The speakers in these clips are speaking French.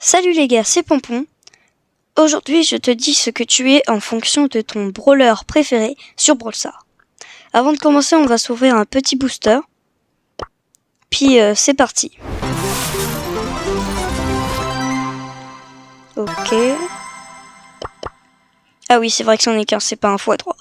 Salut les gars, c'est Pompon. Aujourd'hui, je te dis ce que tu es en fonction de ton brawler préféré sur Brawl Stars. Avant de commencer, on va s'ouvrir un petit booster. Puis c'est parti. Ok. Ah oui, c'est vrai que c'en est qu'un, c'est pas un x3.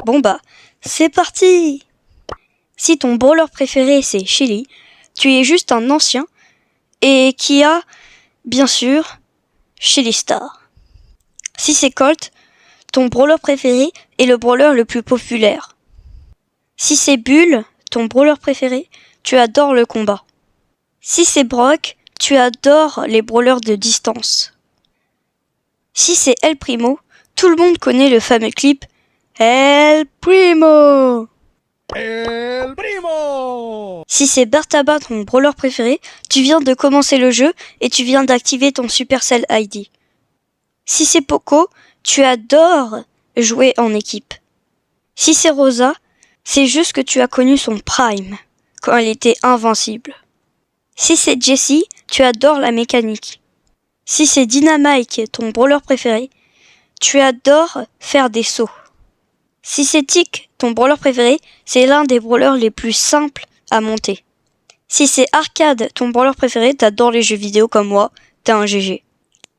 Bon bah, c'est parti. Si ton brawler préféré c'est Shelly, tu es juste un ancien et qui a, bien sûr, Shelly Star. Si c'est Colt, ton brawler préféré est le brawler le plus populaire. Si c'est Bull, ton brawler préféré, tu adores le combat. Si c'est Brock, tu adores les brawlers de distance. Si c'est El Primo, tout le monde connaît le fameux clip El Primo. El Primo! Si c'est Bartaba ton brawler préféré, tu viens de commencer le jeu et tu viens d'activer ton Supercell ID. Si c'est Poco, tu adores jouer en équipe. Si c'est Rosa, c'est juste que tu as connu son prime, quand elle était invincible. Si c'est Jessie, tu adores la mécanique. Si c'est Dynamite, ton brawler préféré, tu adores faire des sauts. Si c'est Tick, ton brawler préféré, c'est l'un des brawlers les plus simples à monter. Si c'est Arcade, ton brawler préféré, t'adores les jeux vidéo comme moi, t'es un GG.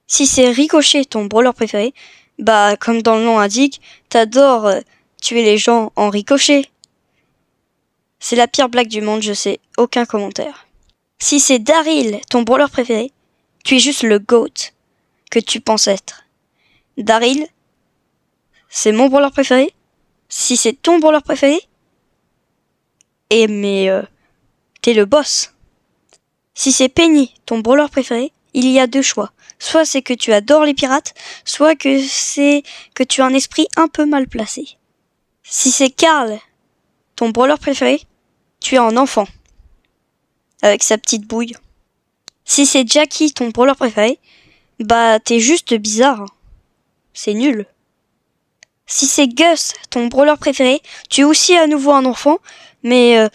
Si c'est Ricochet, ton brawler préféré, bah comme dans le nom indique, t'adores tuer les gens en ricochet. C'est la pire blague du monde, je sais, aucun commentaire. Si c'est Daryl, ton brawler préféré, tu es juste le GOAT que tu penses être. Daryl, c'est mon brawler préféré. Si c'est ton brawler préféré, t'es le boss. Si c'est Penny, ton brawler préféré, il y a deux choix. Soit c'est que tu adores les pirates, soit que c'est que tu as un esprit un peu mal placé. Si c'est Carl, ton brawler préféré, tu es un enfant. Avec sa petite bouille. Si c'est Jackie, ton brawler préféré, bah t'es juste bizarre. C'est nul. Si c'est Gus, ton brawler préféré, tu es aussi à nouveau un enfant, mais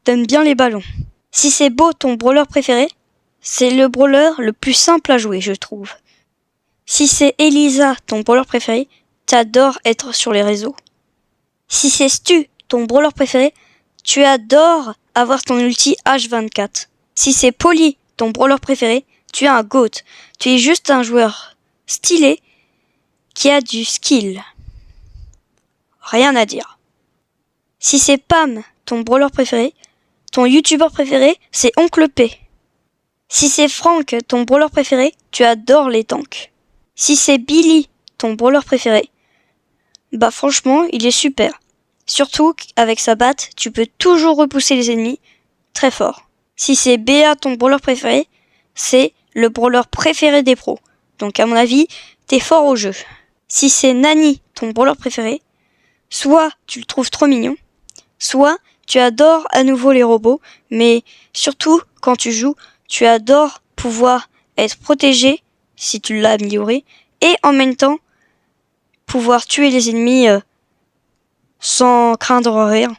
t'aimes bien les ballons. Si c'est Bo, ton brawler préféré, c'est le brawler le plus simple à jouer, je trouve. Si c'est Elisa, ton brawler préféré, t'adores être sur les réseaux. Si c'est Stu, ton brawler préféré, tu adores avoir ton ulti H24. Si c'est Polly, ton brawler préféré, tu es un GOAT. Tu es juste un joueur stylé qui a du skill. Rien à dire. Si c'est Pam, ton brawler préféré, ton youtubeur préféré, c'est Oncle P. Si c'est Frank, ton brawler préféré, tu adores les tanks. Si c'est Billy, ton brawler préféré, bah franchement, il est super. Surtout qu'avec sa batte, tu peux toujours repousser les ennemis très fort. Si c'est Béa, ton brawler préféré, c'est le brawler préféré des pros. Donc à mon avis, t'es fort au jeu. Si c'est Nani, ton brawler préféré, soit tu le trouves trop mignon, soit tu adores à nouveau les robots, mais surtout quand tu joues, tu adores pouvoir être protégé si tu l'as amélioré, et en même temps pouvoir tuer les ennemis sans craindre rien.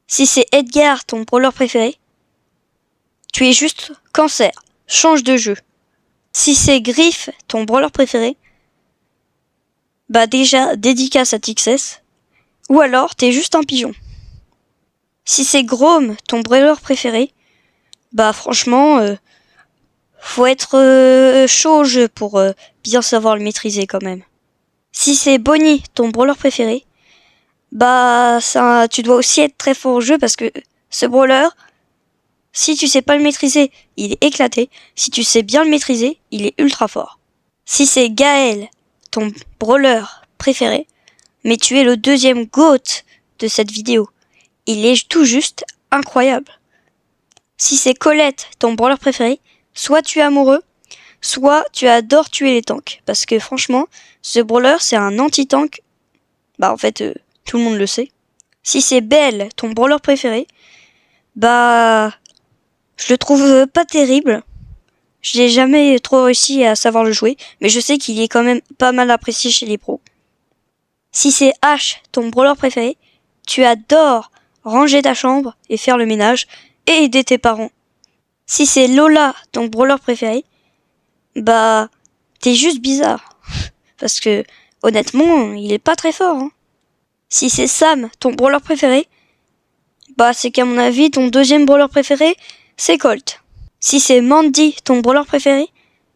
Si c'est Edgar, ton brawler préféré, tu es juste cancer, change de jeu. Si c'est Griff, ton brawler préféré, bah déjà dédicace à Tixes, ou alors t'es juste un pigeon. Si c'est Grom, ton brawler préféré, bah franchement, faut être chaud au jeu pour bien savoir le maîtriser quand même. Si c'est Bonnie, ton brawler préféré, bah ça, tu dois aussi être très fort au jeu parce que ce brawler, si tu sais pas le maîtriser, il est éclaté. Si tu sais bien le maîtriser, il est ultra fort. Si c'est Gaël, ton brawler préféré, mais tu es le deuxième GOAT de cette vidéo, il est tout juste incroyable. Si c'est Colette, ton brawler préféré, soit tu es amoureux, soit tu adores tuer les tanks. Parce que franchement, ce brawler c'est un anti-tank. Bah en fait, tout le monde le sait. Si c'est Belle, ton brawler préféré, bah je le trouve pas terrible. Je n'ai jamais trop réussi à savoir le jouer, mais je sais qu'il est quand même pas mal apprécié chez les pros. Si c'est Ash, ton brawler préféré, tu adores ranger ta chambre et faire le ménage et aider tes parents. Si c'est Lola, ton brawler préféré, bah, t'es juste bizarre. Parce que, honnêtement, il est pas très fort, hein. Si c'est Sam, ton brawler préféré, bah, c'est qu'à mon avis, ton deuxième brawler préféré, c'est Colt. Si c'est Mandy, ton brawler préféré,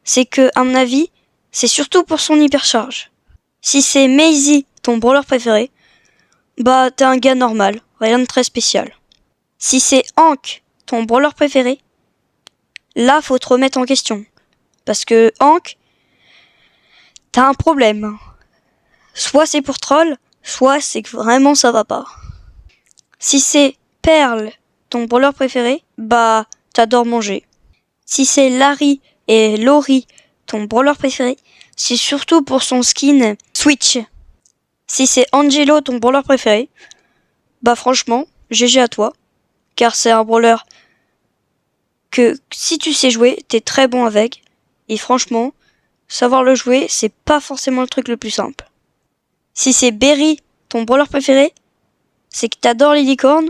c'est que, à mon avis, c'est surtout pour son hypercharge. Si c'est Maisie, ton brawler préféré, bah, t'es un gars normal, rien de très spécial. Si c'est Hank, ton brawler préféré, là, faut te remettre en question. Parce que Hank, t'as un problème. Soit c'est pour troll, soit c'est que vraiment ça va pas. Si c'est Pearl, ton brawler préféré, bah, t'adores manger. Si c'est Larry et Lori, ton brawler préféré, c'est surtout pour son skin Switch. Si c'est Angelo, ton brawler préféré, bah franchement, GG à toi, car c'est un brawler que si tu sais jouer, t'es très bon avec, et franchement, savoir le jouer, c'est pas forcément le truc le plus simple. Si c'est Berry, ton brawler préféré, c'est que t'adores les licornes,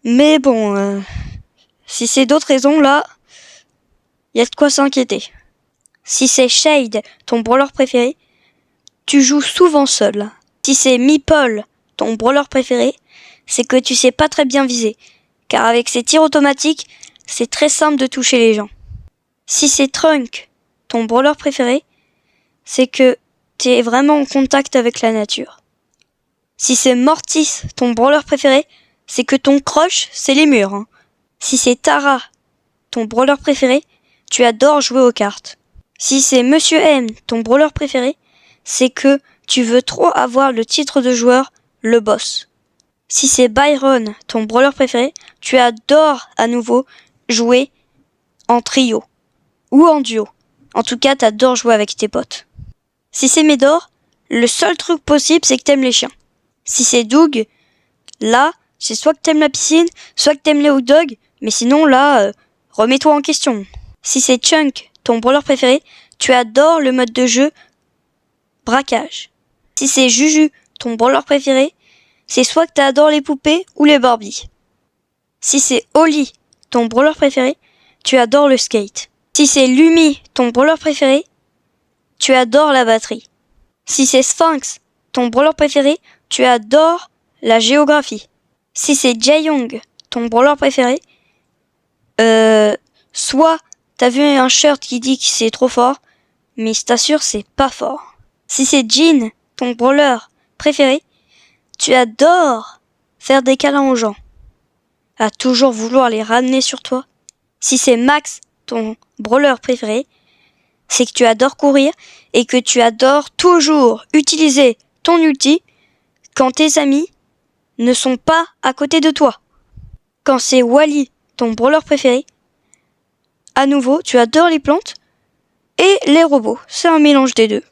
mais bon, si c'est d'autres raisons, là, y a de quoi s'inquiéter. Si c'est Shade, ton brawler préféré, tu joues souvent seul. Si c'est Meeple, ton brawler préféré, c'est que tu sais pas très bien viser, car avec ses tirs automatiques, c'est très simple de toucher les gens. Si c'est Trunk, ton brawler préféré, c'est que t'es vraiment en contact avec la nature. Si c'est Mortis, ton brawler préféré, c'est que ton crush, c'est les murs, hein. Si c'est Tara, ton brawler préféré, tu adores jouer aux cartes. Si c'est Monsieur M, ton brawler préféré, c'est que tu veux trop avoir le titre de joueur, le boss. Si c'est Byron, ton brawler préféré, tu adores à nouveau jouer en trio ou en duo. En tout cas, t'adores jouer avec tes potes. Si c'est Médor, le seul truc possible, c'est que t'aimes les chiens. Si c'est Doug, là, c'est soit que t'aimes la piscine, soit que t'aimes les hot dogs, mais sinon là, remets-toi en question. Si c'est Chunk, ton brawler préféré, tu adores le mode de jeu braquage. Si c'est Juju, ton brawler préféré, c'est soit que t'adores les poupées ou les Barbie. Si c'est Holly, ton brawler préféré, tu adores le skate. Si c'est Lumi, ton brawler préféré, tu adores la batterie. Si c'est Sphinx, ton brawler préféré, tu adores la géographie. Si c'est Jaeyoung, ton brawler préféré, soit t'as vu un shirt qui dit que c'est trop fort, mais je t'assure c'est pas fort. Si c'est Jin, ton brawler préféré, tu adores faire des câlins aux gens, à toujours vouloir les ramener sur toi. Si c'est Max, ton brawler préféré, c'est que tu adores courir et que tu adores toujours utiliser ton ulti quand tes amis ne sont pas à côté de toi. Quand c'est Wally, ton brawler préféré, à nouveau, tu adores les plantes et les robots. C'est un mélange des deux.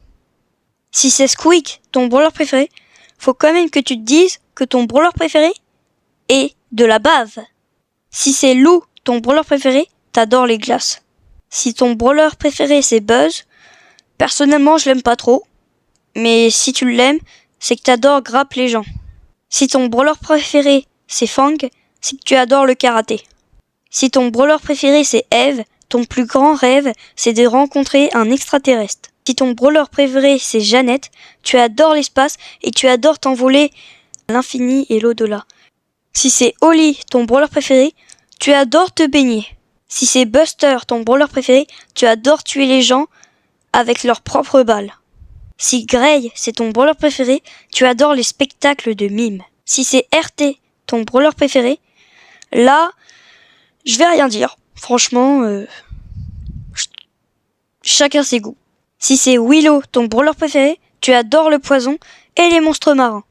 Si c'est Squeak, ton brawler préféré, faut quand même que tu te dises que ton brawler préféré est de la bave. Si c'est Lou, ton brawler préféré, t'adores les glaces. Si ton brawler préféré c'est Buzz, personnellement je l'aime pas trop, mais si tu l'aimes, c'est que t'adores grappe les gens. Si ton brawler préféré c'est Fang, c'est que tu adores le karaté. Si ton brawler préféré c'est Eve, ton plus grand rêve c'est de rencontrer un extraterrestre. Si ton brawler préféré c'est Jeannette, tu adores l'espace et tu adores t'envoler à l'infini et l'au-delà. Si c'est Holly, ton brawler préféré, tu adores te baigner. Si c'est Buster, ton brawler préféré, tu adores tuer les gens avec leurs propres balles. Si Gray, c'est ton brawler préféré, tu adores les spectacles de mimes. Si c'est RT, ton brawler préféré, là, je vais rien dire. Franchement, chacun ses goûts. Si c'est Willow, ton brawler préféré, tu adores le poison et les monstres marins.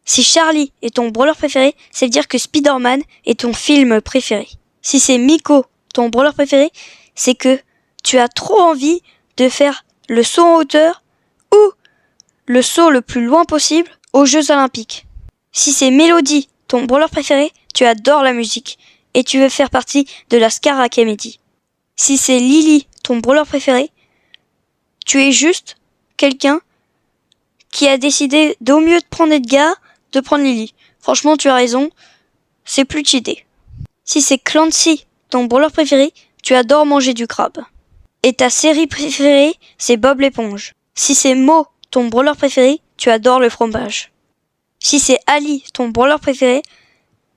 Si Charlie est ton brawler préféré, ça veut dire que Spider-Man est ton film préféré. Si c'est Miko, ton brawler préféré, c'est que tu as trop envie de faire le saut en hauteur ou le saut le plus loin possible aux Jeux Olympiques. Si c'est Melody, ton brawler préféré, tu adores la musique et tu veux faire partie de la Star Academy. Si c'est Lily, ton brawler préféré, tu es juste quelqu'un qui a décidé d'au mieux de prendre Edgar, de prendre Lily. Franchement, tu as raison, c'est plus cheaté. Si c'est Clancy, ton brawler préféré, tu adores manger du crabe. Et ta série préférée, c'est Bob l'éponge. Si c'est Mo, ton brawler préféré, tu adores le fromage. Si c'est Ali, ton brawler préféré,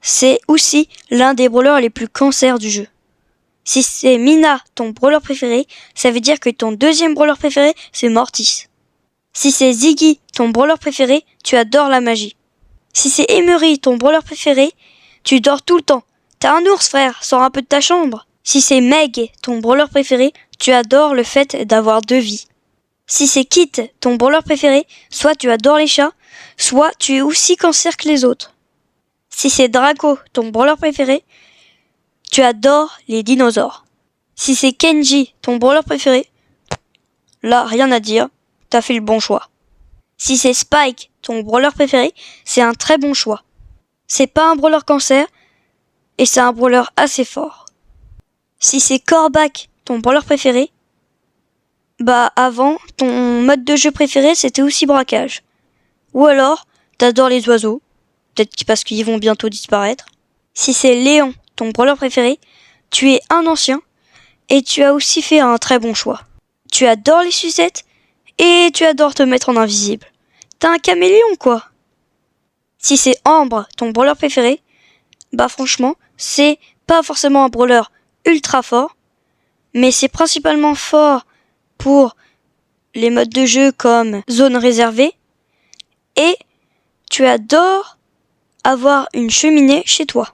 c'est aussi l'un des brawlers les plus cancers du jeu. Si c'est Mina, ton brawler préféré, ça veut dire que ton deuxième brawler préféré, c'est Mortis. Si c'est Ziggy, ton brawler préféré, tu adores la magie. Si c'est Emery, ton brawler préféré, tu dors tout le temps. T'as un ours, frère, sors un peu de ta chambre. Si c'est Meg, ton brawler préféré, tu adores le fait d'avoir 2 vies. Si c'est Kit, ton brawler préféré, soit tu adores les chats, soit tu es aussi cancer que les autres. Si c'est Draco, ton brawler préféré, tu adores les dinosaures. Si c'est Kenji, ton brawler préféré, là, rien à dire, t'as fait le bon choix. Si c'est Spike, ton brawler préféré, c'est un très bon choix. C'est pas un brawler cancer, et c'est un brawler assez fort. Si c'est Corbac, ton brawler préféré, bah avant, ton mode de jeu préféré, c'était aussi braquage. Ou alors, t'adores les oiseaux, peut-être parce qu'ils vont bientôt disparaître. Si c'est Léon, ton brawler préféré, tu es un ancien, et tu as aussi fait un très bon choix. Tu adores les sucettes, et tu adores te mettre en invisible. T'as un caméléon, quoi. Si c'est Ambre, ton brawler préféré, bah franchement, c'est pas forcément un brawler ultra fort, mais c'est principalement fort pour les modes de jeu comme zone réservée, et tu adores avoir une cheminée chez toi.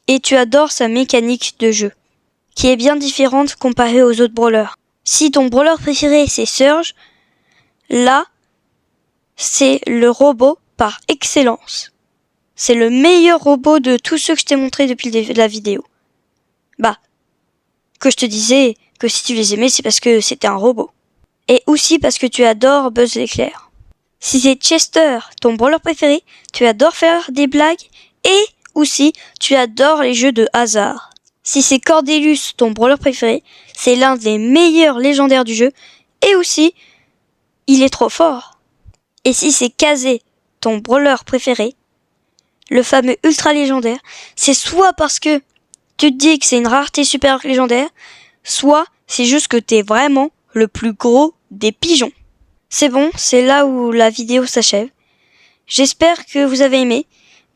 Et tu adores sa mécanique de jeu, qui est bien différente comparée aux autres brawlers. Si ton brawler préféré c'est Surge, là, c'est le robot par excellence. C'est le meilleur robot de tous ceux que je t'ai montré depuis la vidéo. Bah, que je te disais que si tu les aimais, c'est parce que c'était un robot. Et aussi parce que tu adores Buzz l'éclair. Si c'est Chester, ton brawler préféré, tu adores faire des blagues et aussi tu adores les jeux de hasard. Si c'est Cordelius, ton brawler préféré, c'est l'un des meilleurs légendaires du jeu et aussi il est trop fort. Et si c'est Kazé, ton brawler préféré, le fameux ultra légendaire, c'est soit parce que tu te dis que c'est une rareté super légendaire, soit c'est juste que t'es vraiment le plus gros des pigeons. C'est bon, c'est là où la vidéo s'achève. J'espère que vous avez aimé.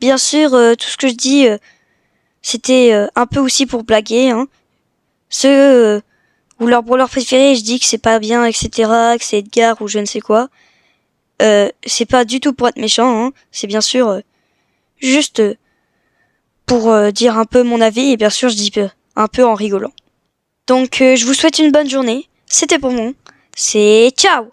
Bien sûr, tout ce que je dis, c'était un peu aussi pour blaguer. Hein. Ceux où leur brawler préféré, je dis que c'est pas bien, etc., que c'est Edgar ou je ne sais quoi. C'est pas du tout pour être méchant. Hein. C'est bien sûr juste pour dire un peu mon avis. Et bien sûr, je dis un peu en rigolant. Donc, je vous souhaite une bonne journée. C'était pour moi. C'est ciao!